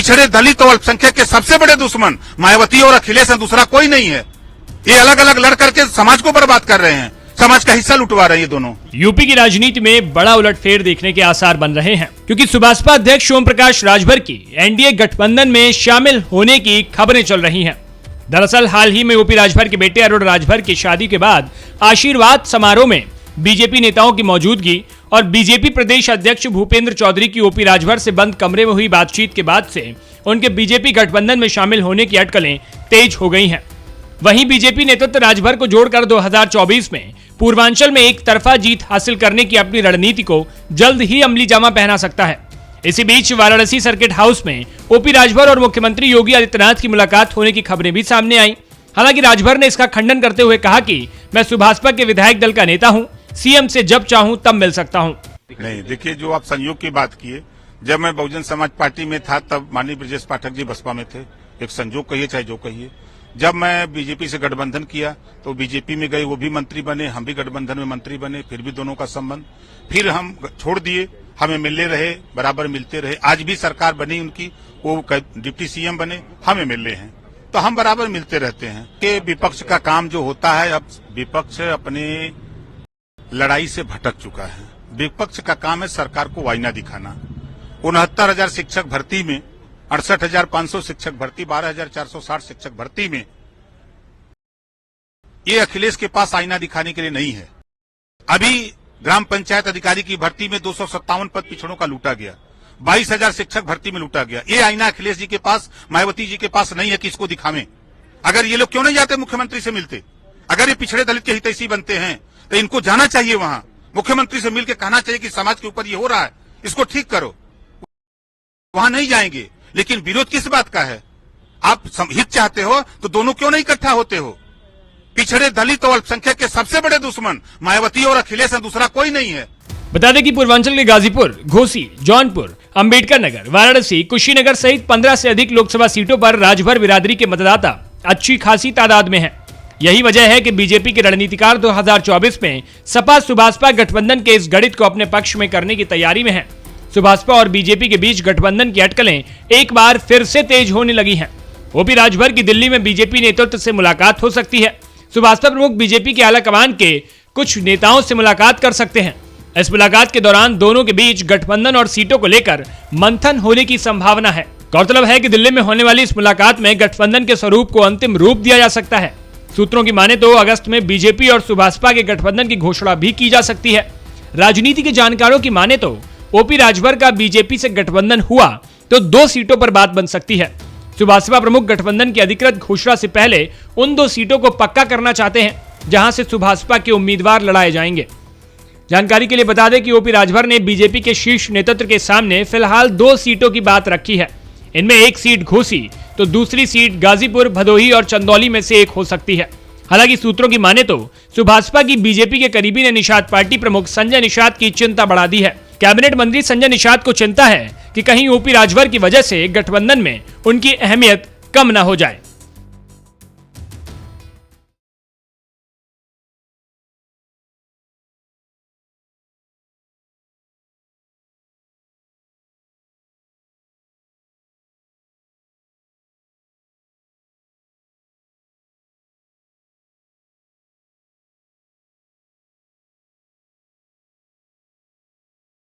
पिछड़े दलित और अल्पसंख्यक के सबसे बड़े दुश्मन मायावती और अखिलेश हैं, दूसरा कोई नहीं है। ये अलग अलग लड़ करके समाज को बर्बाद कर रहे हैं, समाज का हिस्सा लुटवा रहे हैं ये दोनों। यूपी की राजनीति में बड़ा उलटफेर देखने के आसार बन रहे हैं, क्योंकि सुभाषपा अध्यक्ष ओम प्रकाश राजभर की एनडीए गठबंधन में शामिल होने की खबरें चल रही हैं। दरअसल हाल ही में ओपी राजभर के बेटे अरुण राजभर की शादी के बाद आशीर्वाद समारोह में बीजेपी नेताओं की मौजूदगी और बीजेपी प्रदेश अध्यक्ष भूपेंद्र चौधरी की ओपी राजभर से बंद कमरे में हुई बातचीत के बाद से उनके बीजेपी गठबंधन में शामिल होने की अटकलें तेज हो गई हैं। वहीं बीजेपी नेतृत्व राजभर को जोड़कर 2024 में पूर्वांचल में एक तरफा जीत हासिल करने की अपनी रणनीति को जल्द ही अमली जामा पहना सकता है। इसी बीच वाराणसी सर्किट हाउस में ओपी राजभर और मुख्यमंत्री योगी आदित्यनाथ की मुलाकात होने की खबरें भी सामने आई। हालांकि राजभर ने इसका खंडन करते हुए कहा कि मैं सुभाषपा के विधायक दल का नेता हूं, सीएम से जब चाहूं तब मिल सकता हूं। नहीं, देखिए, जो आप संयोग की बात किए, जब मैं बहुजन समाज पार्टी में था तब माननीय ब्रजेश पाठक जी बसपा में थे। एक संयोग कहिए चाहे जो कहिए। जब मैं बीजेपी से गठबंधन किया तो बीजेपी में गए, वो भी मंत्री बने, हम भी गठबंधन में मंत्री बने, फिर भी दोनों का संबंध, फिर हम छोड़ दिए, हमें मिलते रहे, बराबर मिलते रहे। आज भी सरकार बनी उनकी, वो डिप्टी सीएम बने, हमें मिल रहे हैं, तो हम बराबर मिलते रहते हैं। कि विपक्ष का काम जो होता है, अब विपक्ष अपने लड़ाई से भटक चुका है। विपक्ष का काम है सरकार को आईना दिखाना। 69,000 शिक्षक भर्ती में, 68,500 शिक्षक भर्ती, 12,460 शिक्षक भर्ती में ये अखिलेश के पास आईना दिखाने के लिए नहीं है। अभी ग्राम पंचायत अधिकारी की भर्ती में 257 पद पिछड़ों का लूटा गया, 22,000 शिक्षक भर्ती में लूटा गया। ये आईना अखिलेश जी के पास, मायावती जी के पास नहीं है कि इसको दिखावें। अगर ये लोग क्यों नहीं जाते मुख्यमंत्री से मिलते? अगर ये पिछड़े दलित के हितैषी बनते हैं तो इनको जाना चाहिए, वहां मुख्यमंत्री से मिलकर कहना चाहिए कि समाज के ऊपर ये हो रहा है, इसको ठीक करो। वहां नहीं जाएंगे, लेकिन विरोध किस बात का है? आप हित चाहते हो तो दोनों क्यों नहीं इकट्ठा होते हो? पिछड़े दलित और अल्पसंख्यक के सबसे बड़े दुश्मन मायावती और अखिलेश हैं, दूसरा कोई नहीं है। बता दें कि पूर्वांचल के गाजीपुर, घोसी, जौनपुर, अंबेडकर नगर, वाराणसी, कुशीनगर सहित 15 से अधिक लोकसभा सीटों पर राजभर बिरादरी के मतदाता अच्छी खासी तादाद में हैं। यही वजह है कि बीजेपी के रणनीतिकार 2024 में सपा सुभाषपा गठबंधन के इस गणित को अपने पक्ष में करने की तैयारी में है। सुभाषपा और बीजेपी के बीच गठबंधन की अटकलें एक बार फिर से तेज होने लगी हैं। ओपी राजभर की दिल्ली में बीजेपी नेतृत्व से मुलाकात हो सकती है। सुभाषपा प्रमुख बीजेपी के आला कमान के कुछ नेताओं से मुलाकात कर सकते हैं। इस मुलाकात के दौरान दोनों के बीच गठबंधन और सीटों को लेकर मंथन होने की संभावना है। गौरतलब है कि दिल्ली में होने वाली इस मुलाकात में गठबंधन के स्वरूप को अंतिम रूप दिया जा सकता है। सूत्रों की माने तो अगस्त में बीजेपी और सुभाषपा के गठबंधन की घोषणा भी की जा सकती है। राजनीति के जानकारों की माने तो ओपी राजभर का बीजेपी से गठबंधन हुआ तो 2 सीटों पर बात बन सकती है। सुभाषपा प्रमुख गठबंधन की अधिकृत घोषणा से पहले उन 2 सीटों को पक्का करना चाहते हैं, जहां से सुभाषपा के उम्मीदवार लड़ाए जाएंगे। जानकारी के लिए बता दें कि ओपी राजभर ने बीजेपी के शीर्ष नेतृत्व के सामने फिलहाल 2 सीटों की बात रखी है। इनमें एक सीट घोसी तो दूसरी सीट गाजीपुर, भदोही और चंदौली में से एक हो सकती है। हालांकि सूत्रों की माने तो सुभाषपा की बीजेपी के करीबी ने निषाद पार्टी प्रमुख संजय निषाद की चिंता बढ़ा दी है। कैबिनेट मंत्री संजय निषाद को चिंता है कि कहीं ओपी राजभर की वजह से गठबंधन में उनकी अहमियत कम न हो जाए।